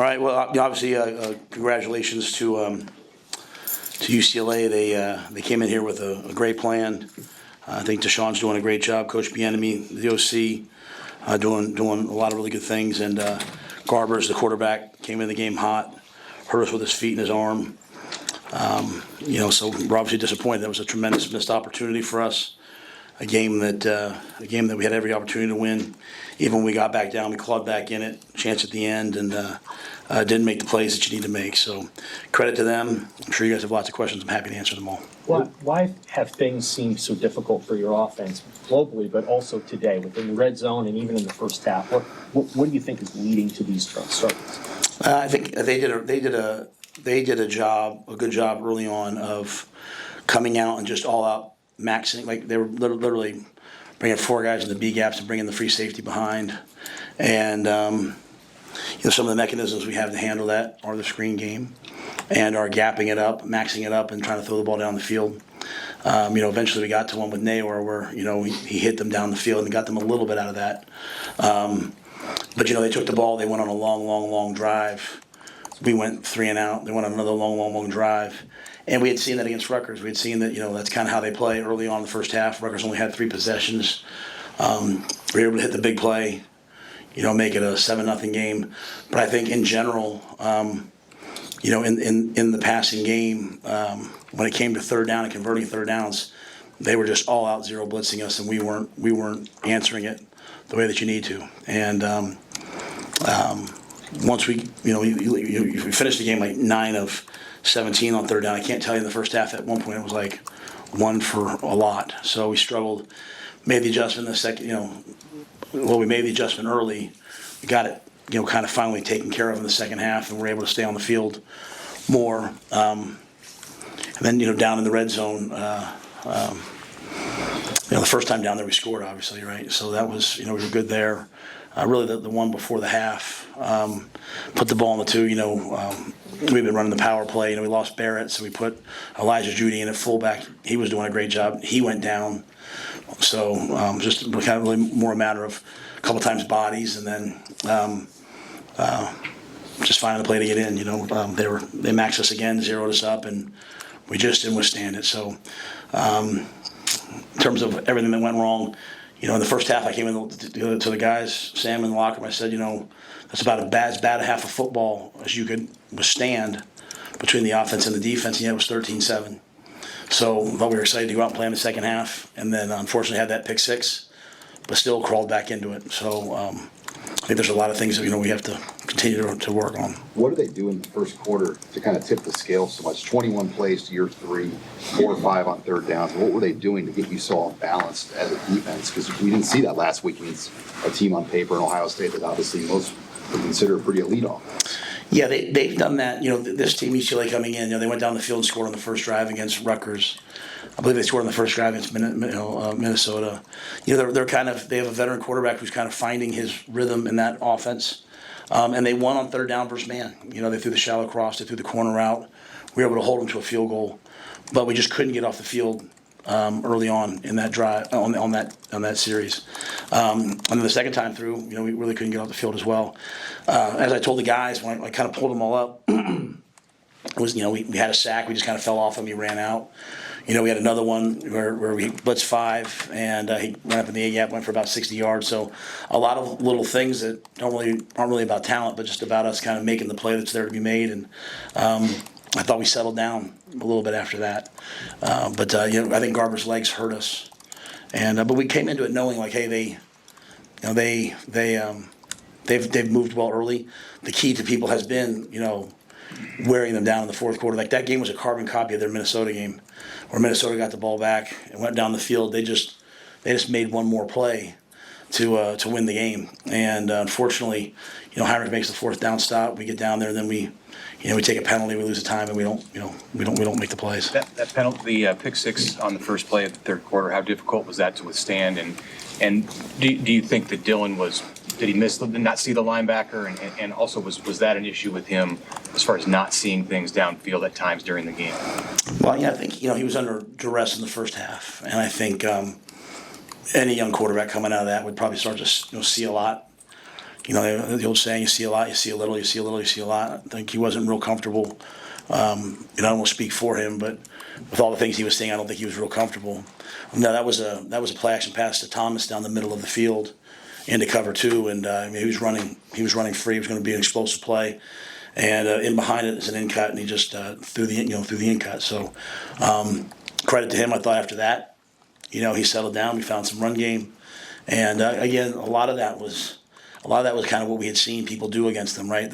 All right. Well, obviously, congratulations to UCLA. They came in here with a great plan. I think Deshaun's doing a great job. Coach Bieniemy, the OC, doing a lot of really good things. And Garbers, the quarterback, came in the game hot, hurt us with his feet and his arm. So we're obviously disappointed. That was a tremendous missed opportunity for us. A game that we had every opportunity to win. Even when we got back down, we clawed back in it. Chance at the end, and didn't make the plays that you need to make. So, credit to them. I'm sure you guys have lots of questions. I'm happy to answer them all. Why have things seemed so difficult for your offense globally, but also today within the red zone and even in the first half? What do you think is leading to these struggles? I think they did a good job early on of coming out and just all out maxing. Like they were literally bringing four guys in the B gaps and bringing the free safety behind. And some of the mechanisms we have to handle that are the screen game and our gapping it up, maxing it up, and trying to throw the ball down the field. Eventually we got to one with Nayor where he hit them down the field and got them a little bit out of that. But they took the ball. They went on a long drive. We went 3 and out. They went on another long drive. And we had seen that against Rutgers. We had seen that, that's kind of how they play early on in the first half. Rutgers only had 3 possessions. We were able to hit the big play, make it a 7-0 game. But I think in general, in the passing game, when it came to third down and converting third downs, they were just all out zero blitzing us, and we weren't answering it the way that you need to. And once we finished the game like 9 of 17 on third down. I can't tell you in the first half. At one point, it was like 1 for a lot. So we struggled. Made the adjustment in the second. We made the adjustment early. We got it. Kind of finally taken care of in the second half, and we're able to stay on the field more. And then down in the red zone. The first time down there we scored, obviously, right? So that was we were good there. Really, the one before the half, put the ball in the 2. We've been running the power play. We lost Barrett, so we put Elijah Judy in at fullback. He was doing a great job. He went down. So just kind of really more a matter of a couple times bodies, and then just finding the play to get in. They maxed us again, zeroed us up, and we just didn't withstand it. So in terms of everything that went wrong, in the first half, I came in to the guys, Sam in the locker room. I said, that's about as bad a half of football as you could withstand between the offense and the defense, and yet it was 13-7. So I thought we were excited to go out and play in the second half, and then unfortunately had that pick 6, but still crawled back into it. So I think there's a lot of things that we have to continue to work on. What do they do in the first quarter to kind of tip the scale so much? 21 plays to your 3, 4 or 5 on third downs. What were they doing to get you so unbalanced as a defense? Because we didn't see that last week against a team on paper in Ohio State that obviously most would consider a pretty elite offense. Yeah, they've done that. This team, UCLA coming in, they went down the field and scored on the first drive against Rutgers. I believe they scored on the first drive against Minnesota. They have a veteran quarterback who's kind of finding his rhythm in that offense. And they won on third down versus man. They threw the shallow cross, they threw the corner out. We were able to hold them to a field goal, but we just couldn't get off the field early on in that drive on that series. And then the second time through, we really couldn't get off the field as well. As I told the guys when I kind of pulled them all up, it was we had a sack, we just kind of fell off him, he ran out. We had another one where we blitzed 5, and he ran up in the A gap, went for about 60 yards. So a lot of little things that aren't really about talent, but just about us kind of making the play that's there to be made. And I thought we settled down a little bit after that. But I think Garber's legs hurt us, and but we came into it knowing like, hey, they've moved well early. The key to people has been wearing them down in the fourth quarter. Like that game was a carbon copy of their Minnesota game, where Minnesota got the ball back and went down the field. They just made one more play to win the game. And unfortunately, Heinrich makes the fourth down stop. We get down there, and then we take a penalty, we lose the time, and we don't make the plays. That penalty, the pick 6 on the first play of the third quarter, how difficult was that to withstand? And do you think that Dylan did he not see the linebacker? And also was that an issue with him as far as not seeing things downfield at times during the game? Well, I think he was under duress in the first half, and I think any young quarterback coming out of that would probably start to see a lot. the old saying, you see a lot, you see a little, you see a little, you see a lot. I think he wasn't real comfortable. I don't want to speak for him, but with all the things he was saying, I don't think he was real comfortable. No, that was a play action pass to Thomas down the middle of the field into cover two, and he was running free. It was going to be an explosive play, and in behind it is an in cut, and he just threw the in cut. So credit to him. I thought after that, he settled down. We found some run game, and again, a lot of that was kind of what we had seen people do against them. Right?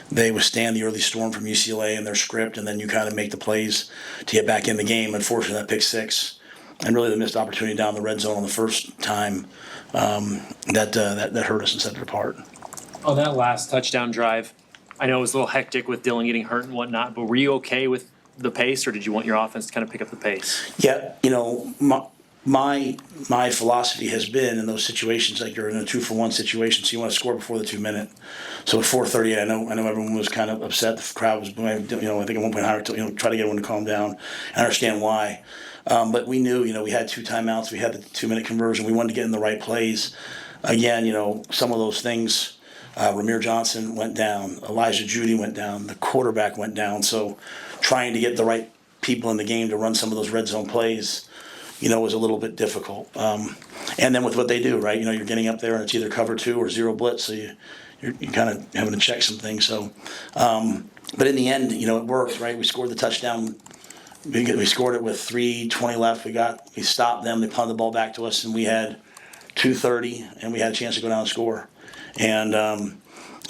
They withstand the early storm from UCLA and their script, and then you kind of make the plays to get back in the game. Unfortunately, that pick six and really the missed opportunity down the red zone on the first time that hurt us and set it apart. On that last touchdown drive, I know it was a little hectic with Dylan getting hurt and whatnot, but were you okay with the pace, or did you want your offense to kind of pick up the pace? Yeah, my philosophy has been in those situations, like you're in a 2-for-1 situation, so you want to score before the 2 minute. So at 4:38, I know everyone was kind of upset. The crowd was, I think at one point, try to get everyone to calm down. I understand why, but we knew, we had 2 timeouts, we had the 2 minute conversion, we wanted to get in the right plays. Again, some of those things. Ramir Johnson went down, Elijah Judy went down, the quarterback went down. So trying to get the right people in the game to run some of those red zone plays, was a little bit difficult. And then with what they do, right? You're getting up there and it's either cover 2 or 0 blitz, so you're kind of having to check some things. So, but in the end, it worked, right? We scored the touchdown. We scored it with 3:20 left. We stopped them. They punted the ball back to us, and we had 2:30, and we had a chance to go down and score. And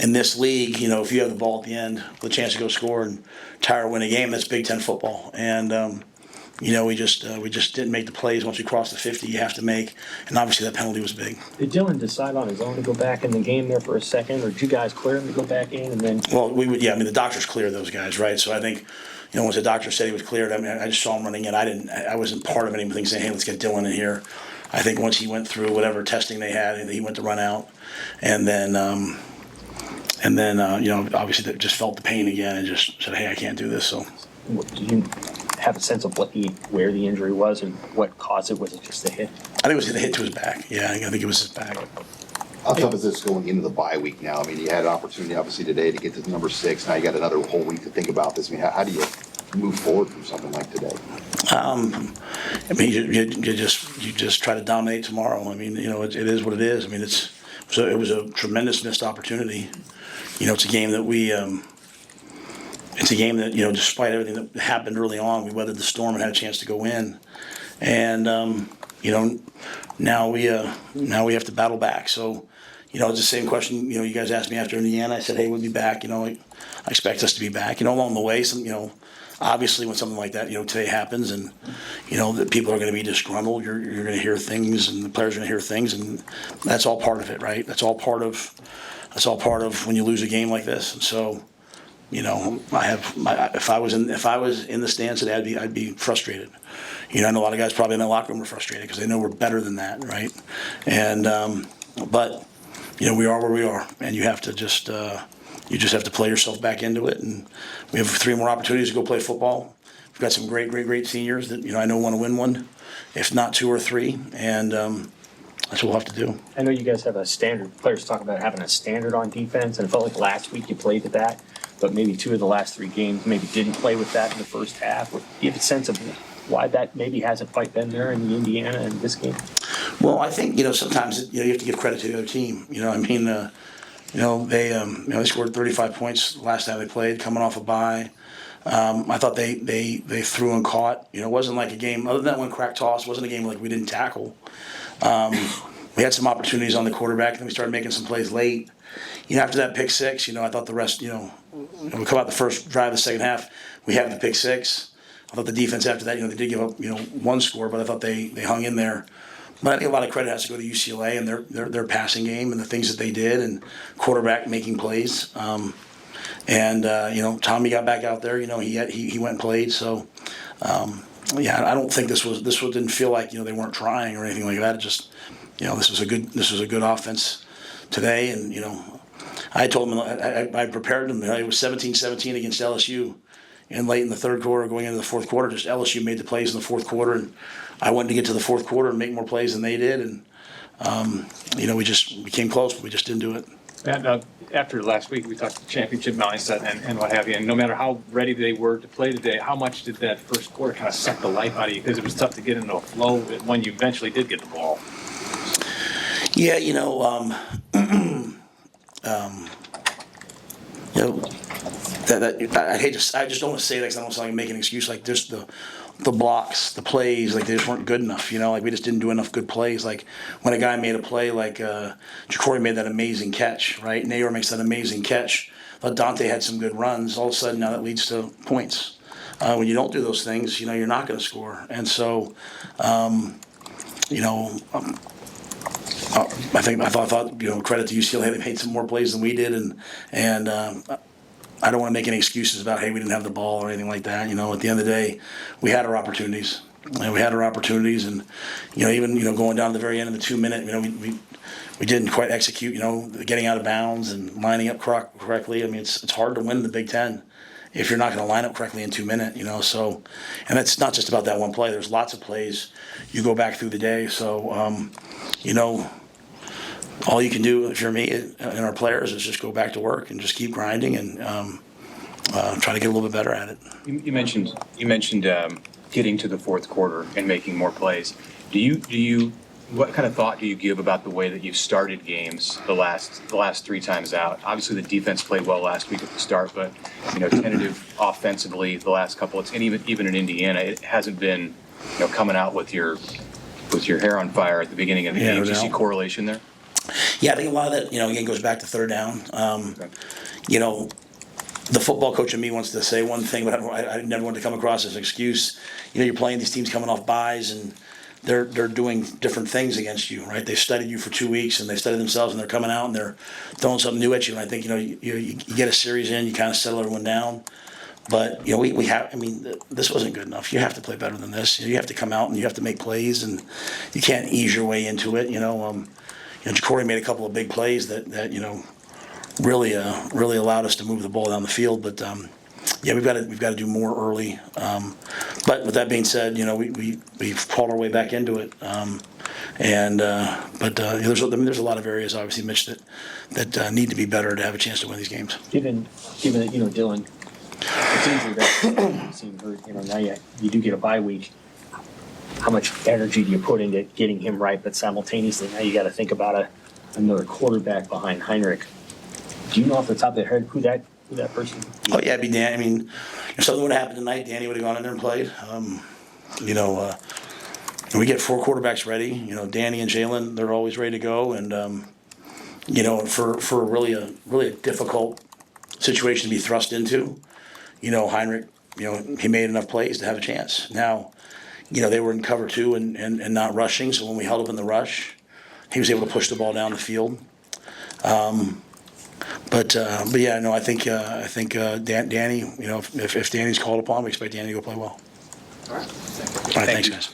in this league, if you have the ball at the end with a chance to go score and tie or win a game, that's Big Ten football. And we just didn't make the plays once we crossed the 50. You have to make, and obviously that penalty was big. Did Dylan decide on his own to go back in the game there for a second, or did you guys clear him to go back in and then? Well, the doctors cleared those guys, right? So I think, once the doctor said he was cleared, I just saw him running in. I wasn't part of anything saying, hey, let's get Dylan in here. I think once he went through whatever testing they had, he went to run out, and then obviously they just felt the pain again and just said, hey, I can't do this. So, Do you have a sense of where the injury was and what caused it? Was it just a hit? I think it was a hit to his back. Yeah, I think it was his back. How tough is this going into the bye week now? I mean, you had an opportunity, obviously, today to get to number 6. Now you got another whole week to think about this. I mean, how do you move forward from something like today? You just try to dominate tomorrow. I mean, it is what it is. I mean, it was a tremendous missed opportunity. It's a game that despite everything that happened early on, we weathered the storm and had a chance to go in. And now we have to battle back. So, it's the same question. You guys asked me after Indiana. I said, hey, we'll be back. I expect us to be back. Along the way, obviously when something like that, today happens, and that people are going to be disgruntled. You're going to hear things, and the players are going to hear things, and that's all part of it, right? That's all part of when you lose a game like this. And so, if I was in the stands today, I'd be frustrated. I know a lot of guys probably in the locker room are frustrated because they know we're better than that, right? And but we are where we are, and you have to just have to play yourself back into it. And we have 3 more opportunities to go play football. We've got some great seniors that I know want to win one, if not 2 or 3, and that's what we'll have to do. I know you guys have a standard. Players talk about having a standard on defense, and it felt like last week you played with that, but maybe 2 of the last 3 games maybe didn't play with that in the first half. Do you have a sense of why that maybe hasn't quite been there in the Indiana and this game? Well, I think sometimes you have to give credit to the other team. They scored 35 points last time they played, coming off a bye. I thought they threw and caught. It wasn't like a game other than that one crack toss. It wasn't a game like we didn't tackle. We had some opportunities on the quarterback, and then we started making some plays late. After that pick six, I thought the rest, we come out the first drive of the second half, we have the pick six. I thought the defense after that, they did give up, 1 score, but I thought they hung in there. But I think a lot of credit has to go to UCLA and their passing game and the things that they did, and quarterback making plays. Tommy got back out there. He went and played. So, I don't think this didn't feel like they weren't trying or anything like that. It just this was a good offense today, and I told them I prepared them. It was 17-17 against LSU. And late in the third quarter, going into the fourth quarter, just LSU made the plays in the fourth quarter, and I wanted to get to the fourth quarter and make more plays than they did. And we came close, but we just didn't do it. And after last week, we talked championship mindset and what have you, and no matter how ready they were to play today, how much did that first quarter kind of suck the life out of you? Because it was tough to get into a flow when you eventually did get the ball. Yeah, I hate to, I just don't want to say that because I don't want to make an excuse. Like just the blocks, the plays, like they just weren't good enough. Like we just didn't do enough good plays. Like when a guy made a play, like Jacory made that amazing catch, right? Nayor makes that amazing catch. But Dante had some good runs. All of a sudden, now that leads to points. When you don't do those things, you're not going to score. And so, I thought credit to UCLA, they made some more plays than we did, and I don't want to make any excuses about we didn't have the ball or anything like that. At the end of the day, we had our opportunities, and even going down to the very end of the 2 minute, we didn't quite execute. Getting out of bounds and lining up correctly. I mean, it's hard to win the Big Ten if you're not going to line up correctly in 2 minutes. So, and that's not just about that one play. There's lots of plays. You go back through the day, so all you can do if you're me and our players is just go back to work and just keep grinding and try to get a little bit better at it. You mentioned getting to the fourth quarter and making more plays. What kind of thought do you give about the way that you've started games the last 3 times out? Obviously, the defense played well last week at the start, but tentative offensively the last couple. And even in Indiana, it hasn't been coming out with your hair on fire at the beginning of the game. Do you see correlation there? Yeah, I think a lot of that, again, goes back to third down. The football coach in me wants to say one thing, but I never want to come across as an excuse. You're playing these teams coming off byes, and they're doing different things against you, right? They've studied you for 2 weeks, and they've studied themselves, and they're coming out, and they're throwing something new at you. And I think, you get a series in, you kind of settle everyone down. But, we have, this wasn't good enough. You have to play better than this. You have to come out, and you have to make plays, and you can't ease your way into it, Jacory made a couple of big plays that really allowed us to move the ball down the field. But we've got to do more early. But with that being said, we've crawled our way back into it. There's a lot of areas, obviously, Mitch, that need to be better to have a chance to win these games. Given that Dylan, it's easy that seem hurt. Now you do get a bye week. How much energy do you put into getting him right? But simultaneously, now you got to think about another quarterback behind Heinrich. Do you know off the top of your head who that person? Oh yeah, it'd be Dan. If something would have happened tonight, Danny would have gone in there and played. We get 4 quarterbacks ready. Danny and Jalen, they're always ready to go. And for really a difficult situation to be thrust into, Heinrich, he made enough plays to have a chance. Now, they were in cover 2 and not rushing. So when we held up in the rush, he was able to push the ball down the field. But yeah, no, I think Danny, if Danny's called upon, we expect Danny to go play well. All right, thanks guys.